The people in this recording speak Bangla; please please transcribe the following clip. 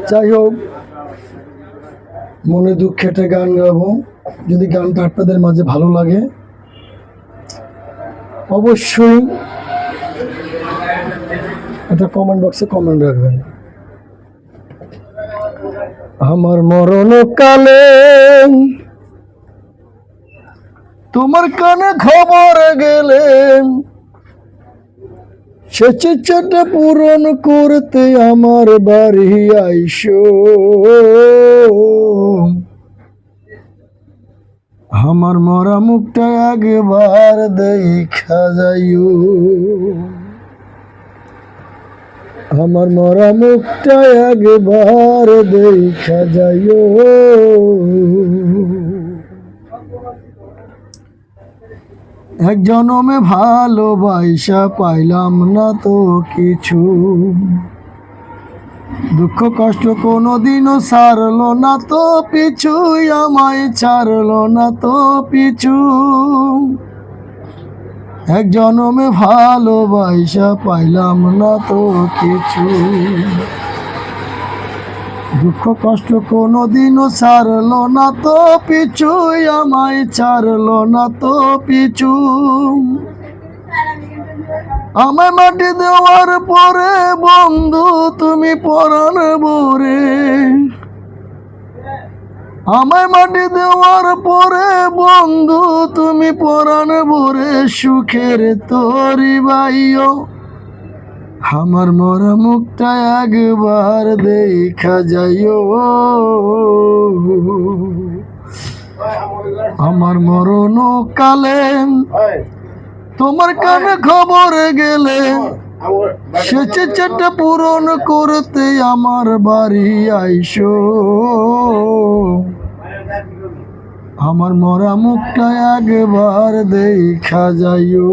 যাই হোক, মনে দুঃখে একটা গান গাবো। যদি গানটা আপনাদের মাঝে ভালো লাগে অবশ্যই একটা কমেন্ট বক্সে কমেন্ট রাখবেন। আমার মরণ কালে তোমার কানে খবর গেলে, সে চিঠিটা পূরণ করতে আমার বাড়ি আইসো। আমার মরা মুখটা একবার দেখা যাইও, আমার মরা মুখটা একবার দেখা যাইও। এক জনমে ভালোবাসা পাইলাম না তো কিছু, দুঃখ কষ্ট কোনোদিনও ছাড়লো না তো পিছু, আমায় ছাড়লো না তো পিছু। এক জনমে ভালোবাসা পাইলাম না তো কিছু, দুঃখ কষ্ট কোনোদিনও ছাড়লো না তো পিছু, আমায় ছাড়লো না তো পিছু। আমায় মাটি দেওয়ার পরে বন্ধু তুমি পরাণ ভরে, আমায় মাটি দেওয়ার পরে বন্ধু তুমি পরাণ ভরে সুখের তরি বাইও। আমার মরা মুখটা একবার দেখা যাইও, আমার মরণ কালে তোমার কানে খবর গেলে, সে চিঠিটা পূরণ করতে আমার বাড়ি আইসো। আমার মরা মুখটা একবার দেখা যাইও।